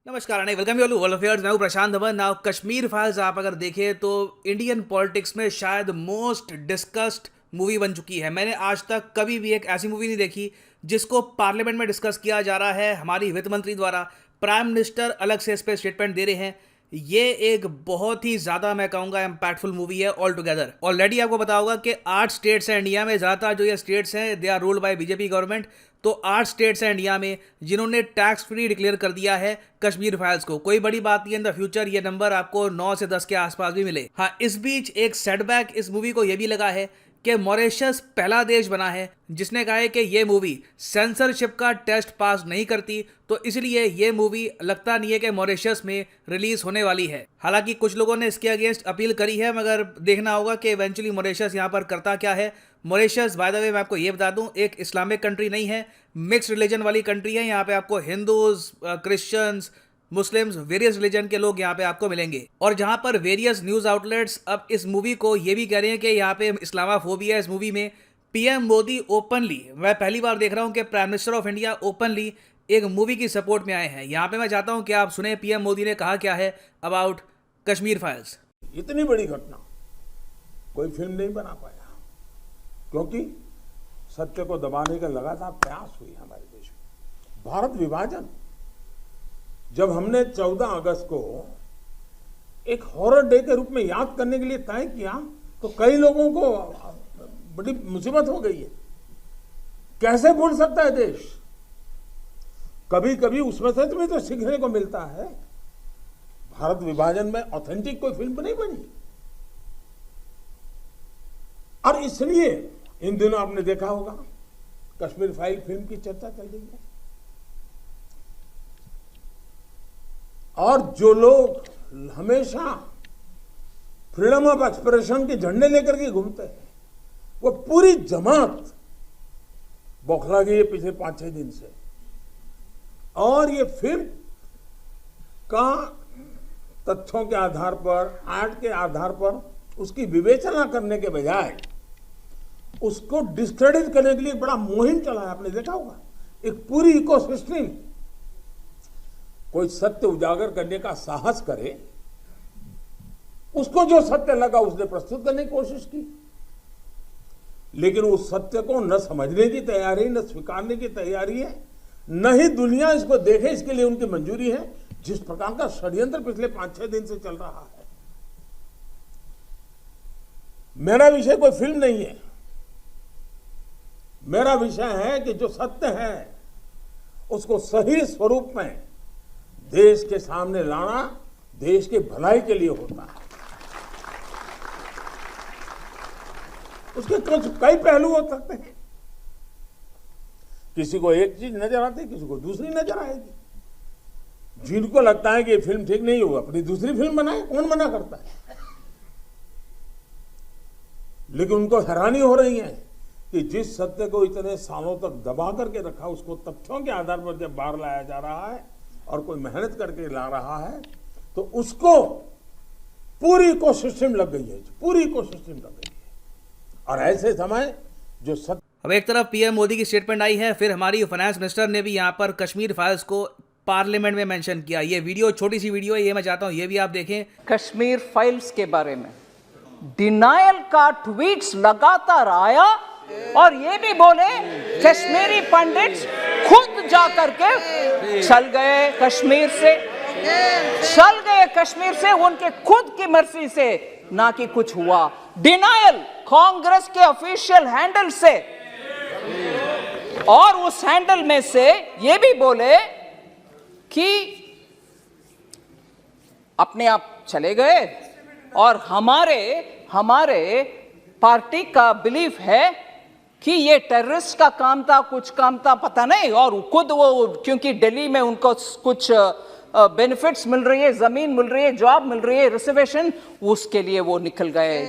नमस्कार नहीं welcome you all world affairs. मैं हूं प्रशांत धवन। नाउ कश्मीर फाइल्स आप अगर देखें तो इंडियन पॉलिटिक्स में शायद मोस्ट डिस्कस्ड मूवी बन चुकी है। मैंने आज तक कभी भी एक ऐसी मूवी नहीं देखी जिसको पार्लियामेंट में डिस्कस किया जा रहा है हमारी वित्त मंत्री द्वारा। प्राइम मिनिस्टर अलग से इस पर स्टेटमेंट दे रहे हैं। ये एक बहुत ही ज़्यादा मैं कहूँगा इम्पैक्टफुल मूवी है ऑल टुगेदर। ऑलरेडी आपको पता होगा कि 8 स्टेट्स हैं इंडिया में। ज़्यादातर जो ये स्टेट्स हैं they are ruled by BJP government. तो 8 स्टेट्स हैं इंडिया में जिन्होंने टैक्स फ्री डिक्लेयर कर दिया है कश्मीर फाइल्स को। कोई बड़ी बात नहीं है, इन द फ्यूचर ये नंबर आपको 9 से 10 के आसपास भी मिले। हाँ, इस बीच एक सेटबैक इस मूवी को ये भी लगा है कि मॉरिशस पहला देश बना है जिसने कहा है कि ये मूवी सेंसरशिप का टेस्ट पास नहीं करती, तो इसलिए ये मूवी लगता नहीं है कि मॉरिशस में रिलीज होने वाली है। हालांकि कुछ लोगों ने इसके अगेंस्ट अपील करी है, मगर देखना होगा कि इवेंचुअली मॉरिशस यहाँ पर करता क्या है। मॉरिशस बाय द वे मैं आपको ये बता दूं एक इस्लामिक कंट्री नहीं है, मिक्स रिलीजन वाली कंट्री है। यहाँ पे आपको Hindus, Christians, Muslims, various religion के लोग यहाँ पे आपको मिलेंगे। और जहाँ पर वेरियस न्यूज आउटलेट्स अब इस मूवी को ये भी कह रहे हैं कि यहाँ पे इस्लामाफोबिया इस मूवी में। पीएम मोदी ओपनली, मैं पहली बार देख रहा हूँ कि prime minister of India openly एक मूवी की सपोर्ट में आए हैं। यहाँ पे मैं चाहता हूँ कि आप सुने पीएम मोदी ने कहा क्या है अबाउट कश्मीर फाइल्स। इतनी बड़ी घटना कोई फिल्म नहीं बना पाया क्योंकि सत्य को दबाने का लगातार प्रयास हुई हमारे देश में। भारत विभाजन जब हमने 14 अगस्त को एक हॉरर डे के रूप में याद करने के लिए तय किया तो कई लोगों को बड़ी मुसीबत हो गई है। कैसे भूल सकता है देश? कभी कभी उसमें से तुम्हें तो सीखने को मिलता है। भारत विभाजन में ऑथेंटिक कोई फिल्म नहीं बनी और इसलिए इन दिनों आपने देखा होगा कश्मीर फाइल फिल्म की चर्चा चल रही है। और जो लोग हमेशा फ्रीडम ऑफ एक्सप्रेशन के झंडे लेकर के घूमते हैं वो पूरी जमात बौखला गई है पिछले 5-6 दिन से। और ये फिल्म का तथ्यों के आधार पर, आर्ट के आधार पर उसकी विवेचना करने के बजाय उसको डिस्क्रेडिट करने के लिए बड़ा मुहिम चला है। आपने देखा होगा एक पूरी इकोसिस्टम कोई सत्य उजागर करने का साहस करे, उसको जो सत्य लगा उसने प्रस्तुत करने की कोशिश की, लेकिन उस सत्य को न समझने की तैयारी, न स्वीकारने की तैयारी है, न ही दुनिया इसको देखे इसके लिए उनकी मंजूरी है। जिस प्रकार का षड्यंत्र पिछले 5-6 दिन से चल रहा है। मेरा विषय कोई फिल्म नहीं है, मेरा विषय है कि जो सत्य है उसको सही स्वरूप में देश के सामने लाना देश के भलाई के लिए होता है। उसके कई पहलू हो सकते हैं। किसी को एक चीज नजर आती है, किसी को दूसरी नजर आएगी। जिनको लगता है कि ये फिल्म ठीक नहीं हो अपनी दूसरी फिल्म बनाए, कौन मना करता है? लेकिन उनको हैरानी हो रही है कि जिस सत्य को इतने सालों तक दबा करके रखा उसको तथ्यों के आधार पर जब बाहर लाया जा रहा है और कोई मेहनत करके ला रहा है तो उसको पूरी इकोसिस्टम लग गई है, पूरी इकोसिस्टम लग गई है। और ऐसे समय जो सत्य। अब एक तरफ पीएम मोदी की स्टेटमेंट आई है, फिर हमारी फाइनेंस मिनिस्टर ने भी यहाँ पर कश्मीर फाइल्स को पार्लियामेंट में मेंशन किया। ये वीडियो छोटी सी वीडियो है, ये मैं चाहता हूँ ये भी आप देखें। कश्मीर फाइल्स के बारे में डिनायल का ट्वीट्स लगातार आया और ये भी बोले कश्मीरी पंडित्स खुद जा करके चल गए कश्मीर से, उनके खुद की मर्जी से, ना कि कुछ हुआ। डिनायल कांग्रेस के ऑफिशियल हैंडल से, और उस हैंडल में से ये भी बोले कि अपने आप चले गए और हमारे पार्टी का बिलीफ है कि ये टेररिस्ट का काम था, कुछ काम था, पता नहीं। और खुद वो क्योंकि दिल्ली में उनको कुछ बेनिफिट्स मिल रही है, जमीन मिल रही है, जॉब मिल रही है, रिजर्वेशन, उसके लिए वो निकल गए।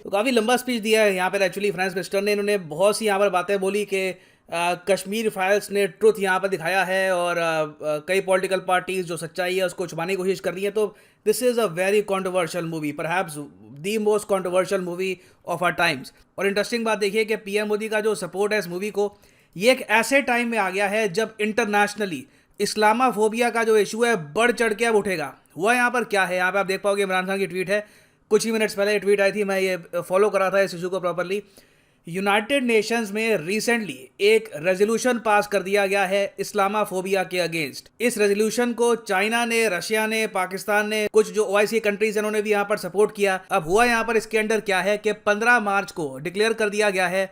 तो काफ़ी लंबा स्पीच दिया है यहाँ पर एक्चुअली फाइनेंस मिनिस्टर ने। इन्होंने बहुत सी यहाँ पर बातें बोली कि कश्मीर फाइल्स ने ट्रुथ यहाँ पर दिखाया है और कई पॉलिटिकल पार्टीज जो सच्चाई है उसको छुपाने की कोशिश कर रही है। तो this is a very controversial movie, perhaps the most controversial movie of our times. और इंटरेस्टिंग बात देखिए कि पीएम मोदी का जो सपोर्ट है इस मूवी को, ये एक ऐसे टाइम में आ गया है जब इंटरनेशनली इस्लामाफोबिया का जो इशू है बढ़ चढ़ के अब उठेगा। हुआ यहाँ पर क्या है, यहाँ पे आप देख पाओगे इमरान खान की ट्वीट है, कुछ ही मिनट्स पहले ये ट्वीट आई थी, मैं ये फॉलो करा था इस इशू को प्रॉपरली। यूनाइटेड नेशंस में रिसेंटली एक रेजोल्यूशन पास कर दिया गया है इस्लामाफोबिया के अगेंस्ट। इस रेजोल्यूशन को चाइना ने, रशिया ने, पाकिस्तान ने, कुछ जो ओआईसी कंट्रीज हैं उन्होंने भी यहाँ पर सपोर्ट किया। अब हुआ यहाँ पर इसके अंदर क्या है कि 15 मार्च को डिक्लेयर कर दिया गया है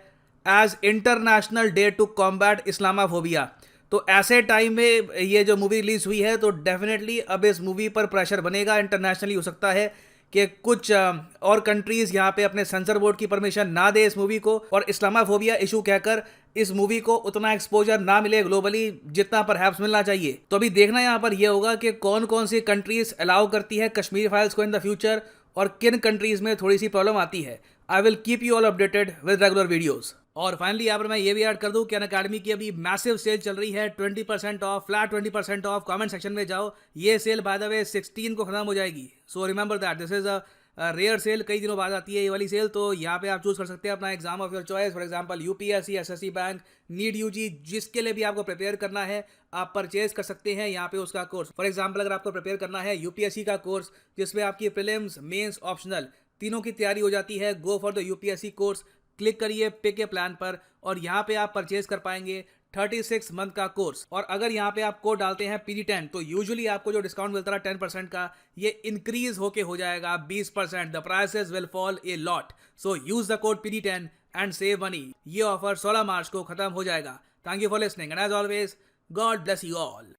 as international day to combat Islamophobia. तो ऐसे टाइम में ये जो मूवी रिलीज हुई है तो डेफिनेटली अब इस मूवी पर प्रेशर बनेगा इंटरनेशनली। हो सकता है कि कुछ और कंट्रीज यहाँ पे अपने सेंसर बोर्ड की परमिशन ना दे इस मूवी को, और इस्लामाफोबिया इशू कहकर इस मूवी को उतना एक्सपोजर ना मिले ग्लोबली जितना परहैप्स मिलना चाहिए। तो अभी देखना यहाँ पर यह होगा कि कौन कौन सी कंट्रीज अलाउ करती है कश्मीर फाइल्स को इन द फ्यूचर और किन कंट्रीज में थोड़ी सी प्रॉब्लम आती है। I will keep you all updated with regular videos. और फाइनली यहाँ पर मैं ये भी ऐड कर दूं कि अनअकैडमी की अभी मैसिव सेल चल रही है, 20% of, flat 20% of. Comment section में जाओ, ये सेल बाय द वे 16 को खत्म हो जाएगी। So remember that this is a rare sale, कई दिनों बाद आती है ये वाली सेल। तो यहाँ पे आप चूज कर सकते हैं अपना exam of your choice, for example UPSC, SSC bank, NEET UG, जिसके लिए भी आपको प्रिपेयर करना है आप परचेज कर सकते हैं यहाँ पे उसका कोर्स। फॉर एग्जाम्पल अगर आपको प्रिपेयर करना है यूपीएससी का कोर्स जिसमें आपकी प्रीलिम्स, मेंस, ऑप्शनल तीनों की तैयारी हो जाती है, go for the UPSC course. Click करिए पिक ए प्लान पर और यहाँ पे आप परचेज कर पाएंगे 36 मंथ का कोर्स। और अगर यहाँ पे आप कोड डालते हैं PD10 तो यूजुअली आपको जो डिस्काउंट मिलता है 10% का, ये इंक्रीज होके हो जाएगा 20%। The prices will fall a lot, so use the code PD10 and save money. ये ऑफर 16 मार्च को खत्म हो जाएगा। Thank you for listening and as always God bless you all.